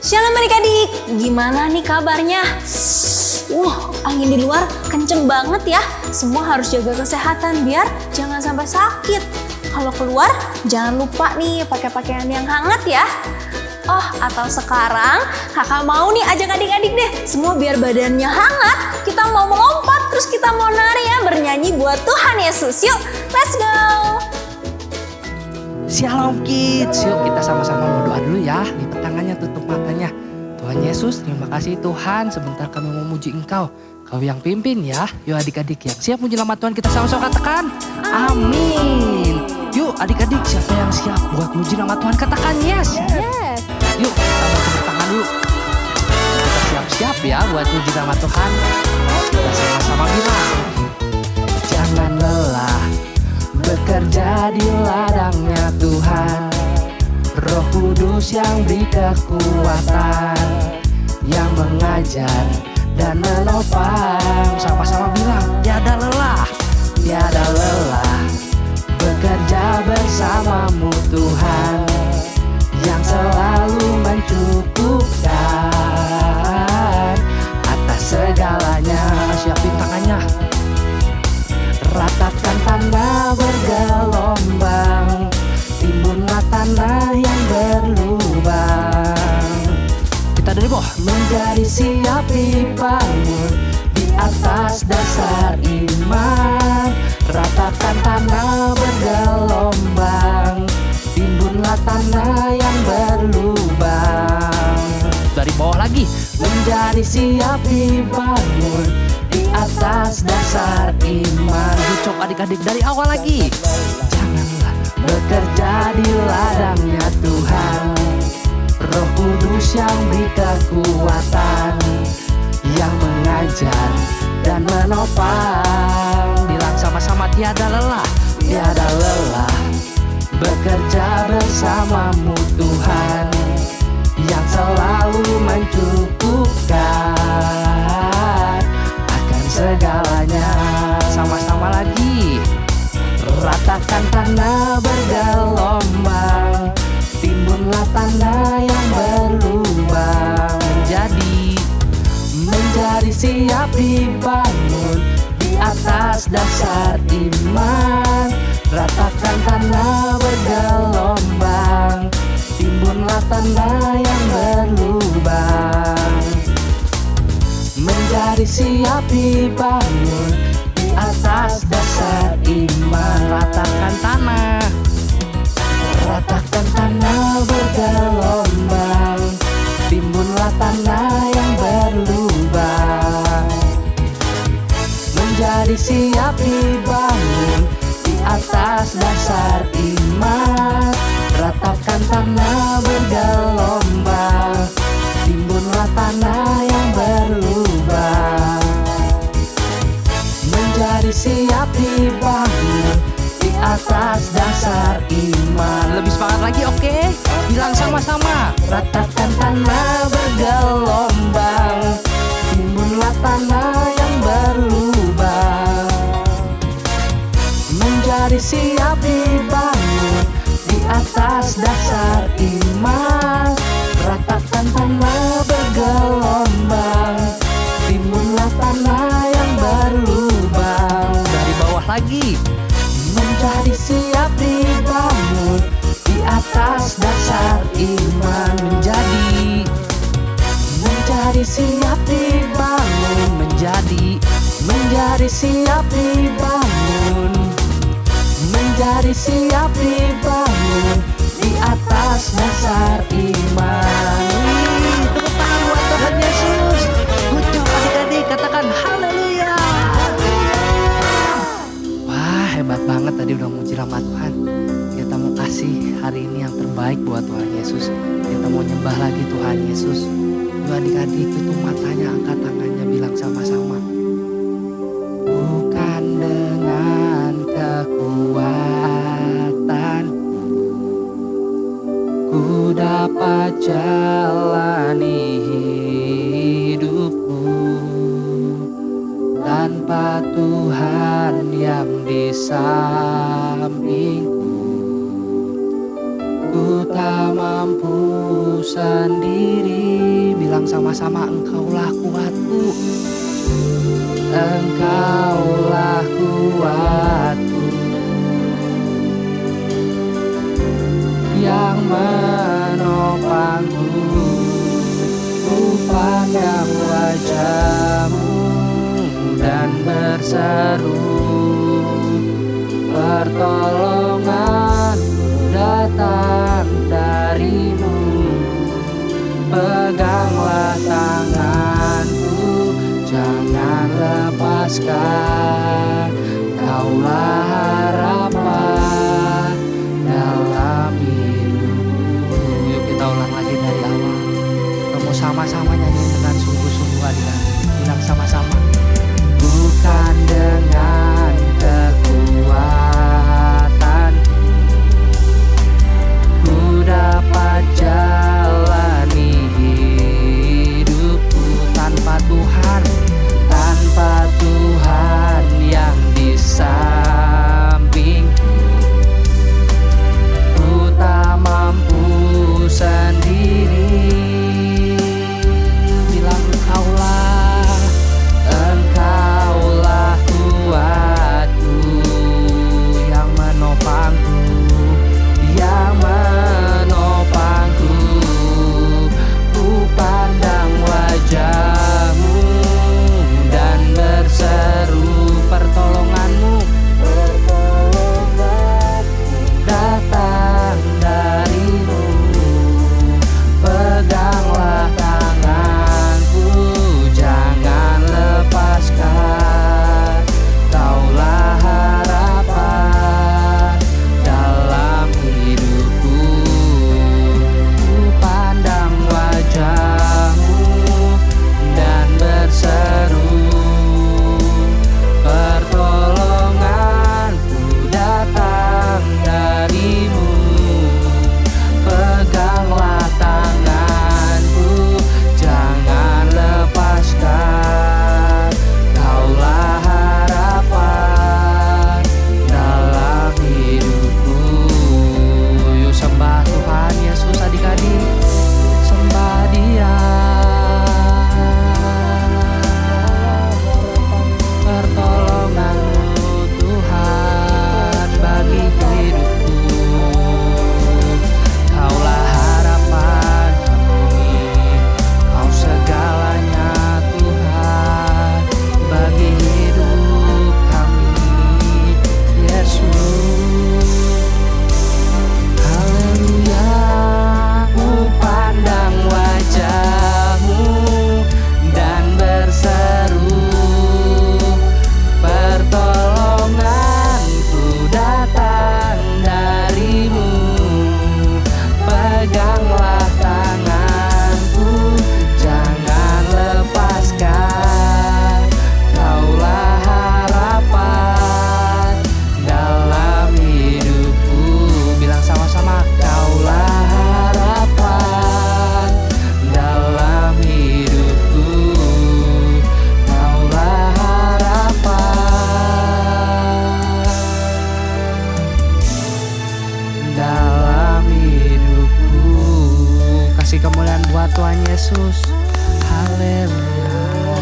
Shalom adik-adik, gimana nih kabarnya? Angin di luar kenceng banget ya. Semua harus jaga kesehatan biar jangan sampai sakit. Kalau keluar jangan lupa nih pakai pakaian yang hangat ya. Atau sekarang kakak mau nih ajak adik-adik deh, semua biar badannya hangat. Kita mau melompat, terus kita mau nari ya, bernyanyi buat Tuhan Yesus. Yuk, let's go! Shalom kids, yuk kita sama-sama mau doa dulu ya. Lipat tangannya, tutup matanya. Tuhan Yesus, terima kasih Tuhan, sebentar kami mau memuji Engkau. Kau yang pimpin ya. Yuk adik-adik yang siap puji nama Tuhan, kita sama-sama katakan amin. Yuk adik-adik, siapa yang siap buat muji nama Tuhan, katakan yes. Yes. Yuk kita mau tepuk tangan dulu. Kita siap-siap ya buat muji nama Tuhan. Kita sama-sama bilang, jangan lelah bekerja di ladangnya Tuhan. Roh Kudus yang beri kekuatan, yang mengajar dan menopang. Sama-sama bilang, tiada lelah, tiada lelah bekerja bersamamu Tuhan, yang selalu mencukupkan atas segalanya. Siapin tangannya. Ratakan tanah bergelombang, timbunlah tanah yang berlubang. Kita dari bawah. Menjadi siap dibangun di atas dasar iman. Ratakan tanah bergelombang, timbunlah tanah yang berlubang. Dari bawah lagi. Menjadi siap dibangun di atas dasar iman. Coba adik-adik dari awal lagi. Janganlah bekerja di ladangnya Tuhan. Roh Kudus yang beri kekuatan, yang mengajar dan menopang. Bilang sama-sama, tiada lelah, tiada lelah bekerja bersamamu Tuhan, yang selalu mencukupkan akan segalanya. Sama-sama lagi. Ratakan tanah bergelombang, timbunlah tanah yang berlubang. Menjadi siap dibangun di atas dasar iman. Ratakan tanah bergelombang, timbunlah tanah yang berlubang. Menjadi siap dibangun di atas dasar iman. Ratakan tanah, ratakan tanah bergelombang, timbunlah tanah yang berlubang. Menjadi siap dibangun di atas dasar iman. Ratakan tanah bergelombang, timbunlah tanah yang berlubang. Menjadi siap dibangun di atas dasar iman. Lebih semangat lagi, oke? Bilang sama-sama. Ratakan tanah bergelombang, timbunlah tanah yang berlubang. Menjadi siap dibangun di atas dasar iman. Ratakan tanah bergelombang, timbunlah tanah yang berlubang. Dari bawah lagi. Menjadi siap dibangun di atas dasar iman. Menjadi siap dibangun. Menjadi siap dibangun. Menjadi siap dibangun di atas dasar iman. Tepuk tangan buat Tuhan Yesus. Good job adik-adik, katakan haleluya. Wah, hebat banget tadi udah muji nama Tuhan. Kita mau kasih hari ini yang terbaik buat Tuhan Yesus. Kita mau nyembah lagi Tuhan Yesus. Yuk adik-adik, tutup matanya, angkat tangannya, bilang sama-sama. Bukan dengan kekuatan ku dapat jalani hidupku, tanpa Tuhan yang di sampingku. Ku tak mampu sendiri. Bilang sama-sama, Engkaulah kuatku. Engkaulah kuatku, yang menopangku. Ku pandang wajah-Mu dan berseru, pertolongan datang dari-Mu. Peganglah tanganku, jangan lepaskan. Kaulah harapan dalam hidupku. Yuk kita ulang lagi dari awal. Kamu sama-sama nyanyi dengan sungguh-sungguh adik-adik. Bilang sama-sama. Bukan dengan kekuatan ku dapat jalani hidupku tanpa Tuhan, tanpa Tuhan yang di sampingku. Ku tak mampu sendiri. Bilang Engkaulah kuatku, yang menopangku, yang menopangku. Ku pandang wajah-Mu dan berseru, pertolongan-Mu datang dari-Mu. Peganglah tanganku, jangan lepaskan. Kaulah harapan dalam hidupku. Ku pandang wajah-Mu dan berseru, pertolonganku datang dari-Mu. Peganglah tanganku, jangan lepaskan. Kaulah harapan dalam hidupku. Yuk sembah Tuhan Yesus adik-adik, sembah Dia. Pertolongan-Mu Tuhan bagi hidupku. Kaulah harapan kami, Kau segalanya Tuhan bagi hidup kami, Yesus. Haleluya. Ku pandang wajah-Mu dan berseru, pertolonganku datang dari-Mu. Peganglah tanganku, jangan lepaskan. Kaulah harapan dalam hidupku. Bilang sama-sama, Kaulah harapan dalam hidupku. Kaulah harapan dalam hidupku. Kasih kemuliaan buat Tuhan Yesus. Haleluya.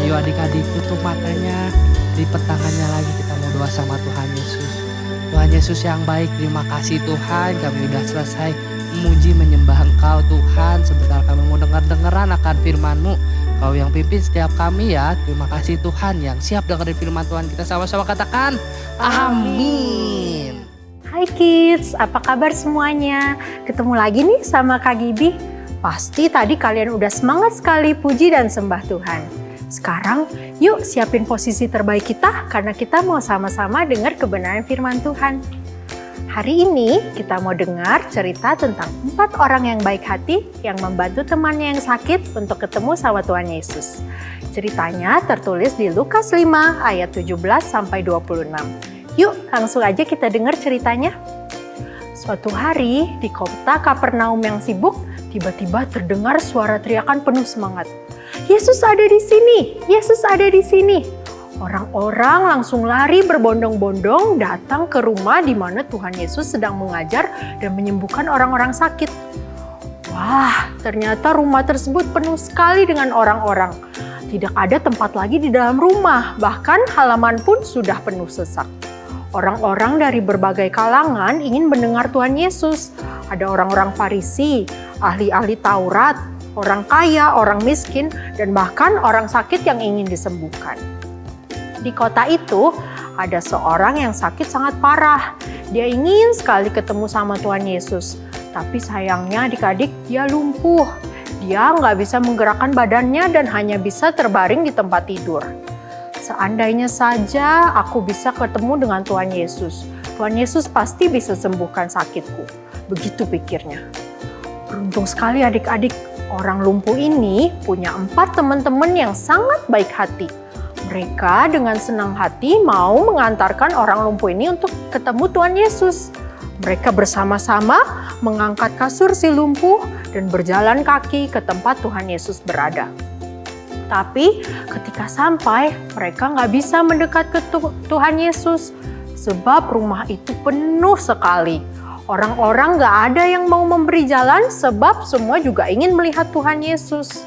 Yuk adik-adik tutup matanya, lipat tangannya lagi, kita mau doa sama Tuhan Yesus. Tuhan Yesus yang baik, terima kasih Tuhan, kami udah selesai memuji menyembah Engkau Tuhan. Sebentar kami mau dengar-dengaran akan firman-Mu. Kau yang pimpin setiap kami ya. Terima kasih Tuhan yang siap dengerin firman Tuhan. Kita sama-sama katakan amin. Hai kids, apa kabar semuanya? Ketemu lagi nih sama Kak Gibi. Pasti tadi kalian udah semangat sekali puji dan sembah Tuhan. Sekarang yuk siapin posisi terbaik kita karena kita mau sama-sama dengar kebenaran firman Tuhan. Hari ini kita mau dengar cerita tentang 4 orang yang baik hati yang membantu temannya yang sakit untuk ketemu sama Tuhan Yesus. Ceritanya tertulis di Lukas 5 ayat 17-26. Yuk langsung aja kita dengar ceritanya. Suatu hari di kota Kapernaum yang sibuk, tiba-tiba terdengar suara teriakan penuh semangat. Yesus ada di sini, Yesus ada di sini. Orang-orang langsung lari berbondong-bondong datang ke rumah di mana Tuhan Yesus sedang mengajar dan menyembuhkan orang-orang sakit. Wah, ternyata rumah tersebut penuh sekali dengan orang-orang. Tidak ada tempat lagi di dalam rumah, bahkan halaman pun sudah penuh sesak. Orang-orang dari berbagai kalangan ingin mendengar Tuhan Yesus. Ada orang-orang Farisi, ahli-ahli Taurat, orang kaya, orang miskin, dan bahkan orang sakit yang ingin disembuhkan. Di kota itu ada seorang yang sakit sangat parah. Dia ingin sekali ketemu sama Tuhan Yesus. Tapi sayangnya adik-adik, dia lumpuh. Dia nggak bisa menggerakkan badannya dan hanya bisa terbaring di tempat tidur. Seandainya saja aku bisa ketemu dengan Tuhan Yesus. Tuhan Yesus pasti bisa sembuhkan sakitku. Begitu pikirnya. Beruntung sekali adik-adik, orang lumpuh ini punya 4 teman-teman yang sangat baik hati. Mereka dengan senang hati mau mengantarkan orang lumpuh ini untuk ketemu Tuhan Yesus. Mereka bersama-sama mengangkat kasur si lumpuh dan berjalan kaki ke tempat Tuhan Yesus berada. Tapi ketika sampai, mereka nggak bisa mendekat ke Tuhan Yesus sebab rumah itu penuh sekali. Orang-orang nggak ada yang mau memberi jalan sebab semua juga ingin melihat Tuhan Yesus.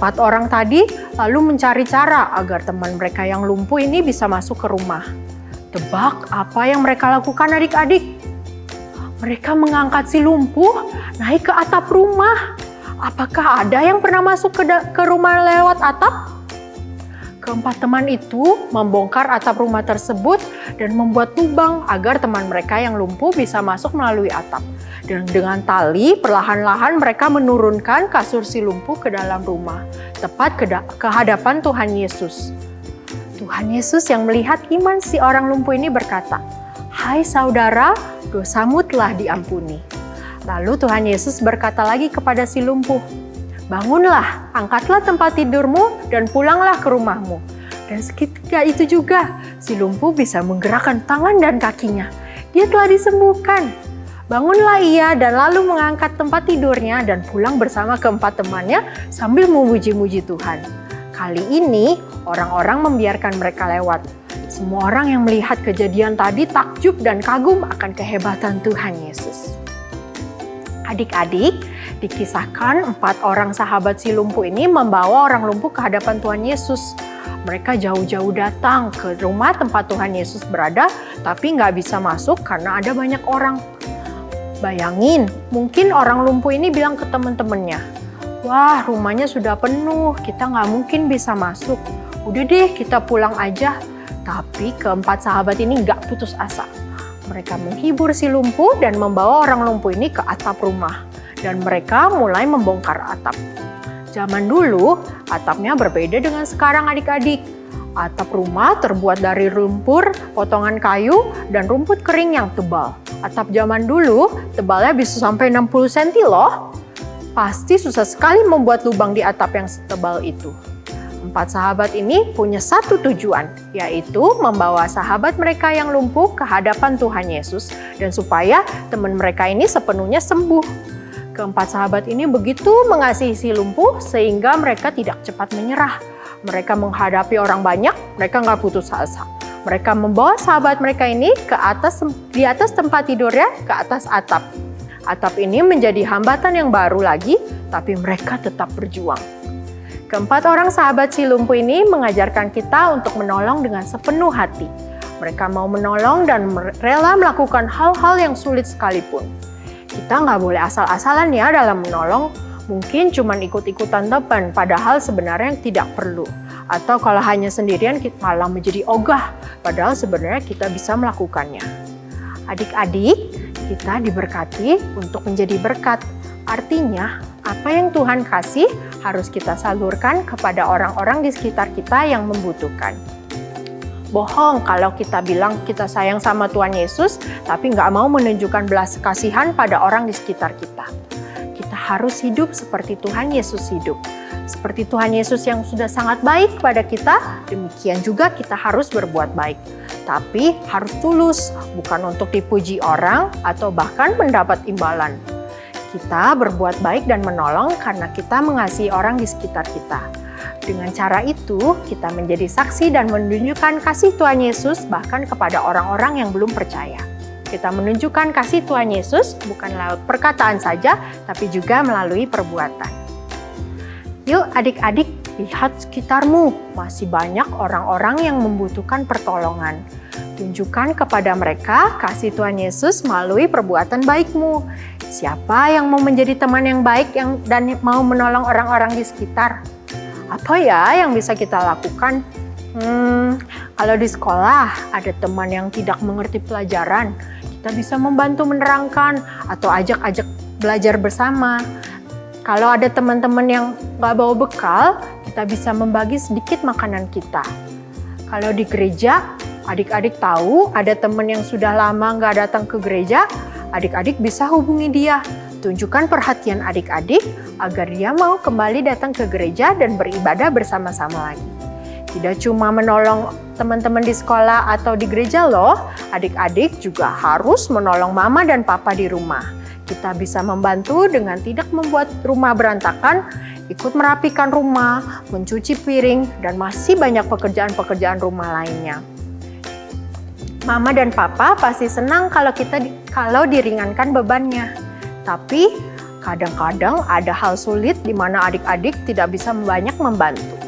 4 orang tadi lalu mencari cara agar teman mereka yang lumpuh ini bisa masuk ke rumah. Tebak apa yang mereka lakukan adik-adik? Mereka mengangkat si lumpuh naik ke atap rumah. Apakah ada yang pernah masuk ke rumah lewat atap? Keempat teman itu membongkar atap rumah tersebut dan membuat lubang agar teman mereka yang lumpuh bisa masuk melalui atap. Dan dengan tali, perlahan-lahan mereka menurunkan kasur si lumpuh ke dalam rumah, tepat ke hadapan Tuhan Yesus. Tuhan Yesus yang melihat iman si orang lumpuh ini berkata, "Hai saudara, dosamu telah diampuni." Lalu Tuhan Yesus berkata lagi kepada si lumpuh, "Bangunlah, angkatlah tempat tidurmu dan pulanglah ke rumahmu." Dan seketika itu juga, si lumpuh bisa menggerakkan tangan dan kakinya. Dia telah disembuhkan. Bangunlah ia dan lalu mengangkat tempat tidurnya dan pulang bersama keempat temannya sambil memuji-muji Tuhan. Kali ini, orang-orang membiarkan mereka lewat. Semua orang yang melihat kejadian tadi takjub dan kagum akan kehebatan Tuhan Yesus. Adik-adik, dikisahkan 4 orang sahabat si lumpuh ini membawa orang lumpuh ke hadapan Tuhan Yesus. Mereka jauh-jauh datang ke rumah tempat Tuhan Yesus berada, tapi nggak bisa masuk karena ada banyak orang. Bayangin, mungkin orang lumpuh ini bilang ke teman-temannya, "Wah, rumahnya sudah penuh, kita nggak mungkin bisa masuk. Udah deh, kita pulang aja." Tapi keempat sahabat ini nggak putus asa. Mereka menghibur si lumpuh dan membawa orang lumpuh ini ke atap rumah. Dan mereka mulai membongkar atap. Zaman dulu, atapnya berbeda dengan sekarang adik-adik. Atap rumah terbuat dari lumpur, potongan kayu, dan rumput kering yang tebal. Atap zaman dulu tebalnya bisa sampai 60 cm loh. Pasti susah sekali membuat lubang di atap yang setebal itu. 4 sahabat ini punya satu tujuan, yaitu membawa sahabat mereka yang lumpuh ke hadapan Tuhan Yesus dan supaya teman mereka ini sepenuhnya sembuh. Keempat sahabat ini begitu mengasihi si lumpuh sehingga mereka tidak cepat menyerah. Mereka menghadapi orang banyak, mereka nggak putus asa. Mereka membawa sahabat mereka ini di atas tempat tidurnya, ke atas atap. Atap ini menjadi hambatan yang baru lagi, tapi mereka tetap berjuang. Keempat orang sahabat si lumpuh ini mengajarkan kita untuk menolong dengan sepenuh hati. Mereka mau menolong dan rela melakukan hal-hal yang sulit sekalipun. Kita nggak boleh asal-asalan ya dalam menolong. Mungkin cuma ikut-ikutan teman, padahal sebenarnya tidak perlu. Atau kalau hanya sendirian kita malah menjadi ogah, padahal sebenarnya kita bisa melakukannya. Adik-adik, kita diberkati untuk menjadi berkat. Artinya, apa yang Tuhan kasih harus kita salurkan kepada orang-orang di sekitar kita yang membutuhkan. Bohong kalau kita bilang kita sayang sama Tuhan Yesus, tapi nggak mau menunjukkan belas kasihan pada orang di sekitar kita. Kita harus hidup seperti Tuhan Yesus hidup. Seperti Tuhan Yesus yang sudah sangat baik pada kita, demikian juga kita harus berbuat baik. Tapi harus tulus, bukan untuk dipuji orang atau bahkan mendapat imbalan. Kita berbuat baik dan menolong karena kita mengasihi orang di sekitar kita. Dengan cara itu, kita menjadi saksi dan menunjukkan kasih Tuhan Yesus bahkan kepada orang-orang yang belum percaya. Kita menunjukkan kasih Tuhan Yesus bukan lewat perkataan saja, tapi juga melalui perbuatan. Yuk adik-adik, lihat sekitarmu, masih banyak orang-orang yang membutuhkan pertolongan. Tunjukkan kepada mereka kasih Tuhan Yesus melalui perbuatan baikmu. Siapa yang mau menjadi teman yang baik dan mau menolong orang-orang di sekitar? Apa ya yang bisa kita lakukan? Kalau di sekolah ada teman yang tidak mengerti pelajaran, kita bisa membantu menerangkan atau ajak-ajak belajar bersama. Kalau ada teman-teman yang nggak bawa bekal, kita bisa membagi sedikit makanan kita. Kalau di gereja, adik-adik tahu ada teman yang sudah lama nggak datang ke gereja, adik-adik bisa hubungi dia. Tunjukkan perhatian adik-adik agar dia mau kembali datang ke gereja dan beribadah bersama-sama lagi. Tidak cuma menolong teman-teman di sekolah atau di gereja loh, adik-adik juga harus menolong mama dan papa di rumah. Kita bisa membantu dengan tidak membuat rumah berantakan, ikut merapikan rumah, mencuci piring, dan masih banyak pekerjaan-pekerjaan rumah lainnya. Mama dan papa pasti senang kalau diringankan bebannya. Tapi kadang-kadang ada hal sulit di mana adik-adik tidak bisa banyak membantu.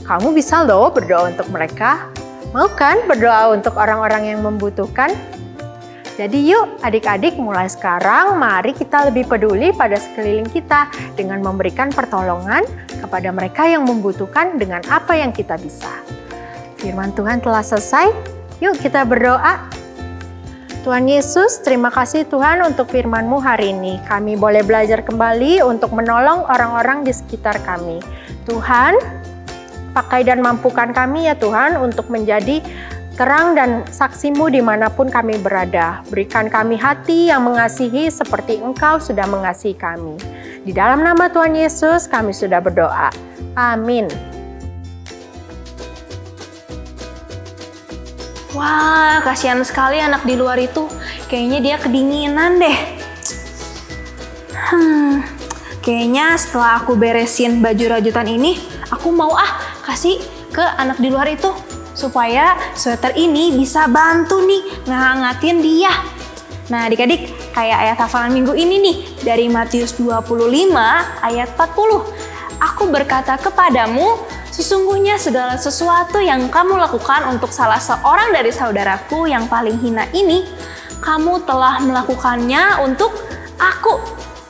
Kamu bisa loh berdoa untuk mereka. Mau kan berdoa untuk orang-orang yang membutuhkan? Jadi yuk adik-adik mulai sekarang mari kita lebih peduli pada sekeliling kita dengan memberikan pertolongan kepada mereka yang membutuhkan dengan apa yang kita bisa. Firman Tuhan telah selesai, yuk kita berdoa. Tuhan Yesus, terima kasih Tuhan untuk firman-Mu hari ini. Kami boleh belajar kembali untuk menolong orang-orang di sekitar kami. Tuhan, pakai dan mampukan kami ya Tuhan untuk menjadi terang dan saksi-Mu dimanapun kami berada. Berikan kami hati yang mengasihi seperti Engkau sudah mengasihi kami. Di dalam nama Tuhan Yesus kami sudah berdoa. Amin. Wah, kasihan sekali anak di luar itu. Kayaknya dia kedinginan deh. Kayaknya setelah aku beresin baju rajutan ini, aku mau kasih ke anak di luar itu. Supaya sweater ini bisa bantu nih ngehangatin dia. Nah adik-adik, kayak ayat hafalan minggu ini nih. Dari Matius 25 ayat 40. Aku berkata kepadamu, sesungguhnya segala sesuatu yang kamu lakukan untuk salah seorang dari saudaraku yang paling hina ini, kamu telah melakukannya untuk aku.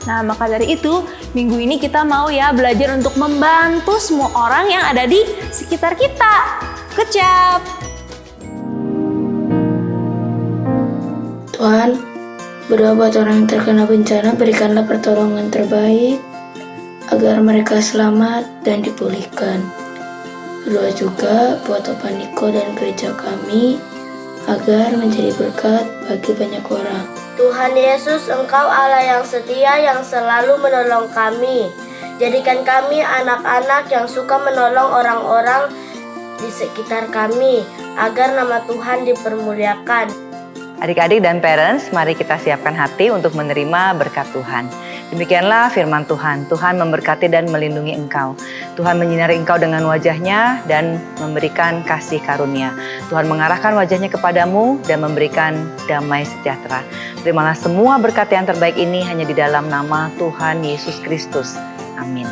Nah, maka dari itu, minggu ini kita mau ya belajar untuk membantu semua orang yang ada di sekitar kita. Good job! Tuhan, berdoa buat orang yang terkena bencana, berikanlah pertolongan terbaik agar mereka selamat dan dipulihkan. Berdoa juga buat Opa Niko dan gereja kami agar menjadi berkat bagi banyak orang. Tuhan Yesus, Engkau Allah yang setia yang selalu menolong kami. Jadikan kami anak-anak yang suka menolong orang-orang di sekitar kami agar nama Tuhan dipermuliakan. Adik-adik dan parents, mari kita siapkan hati untuk menerima berkat Tuhan. Demikianlah firman Tuhan. Tuhan memberkati dan melindungi engkau. Tuhan menyinari engkau dengan wajahnya dan memberikan kasih karunia. Tuhan mengarahkan wajahnya kepadamu dan memberikan damai sejahtera. Terimalah semua berkat yang terbaik ini hanya di dalam nama Tuhan Yesus Kristus. Amin.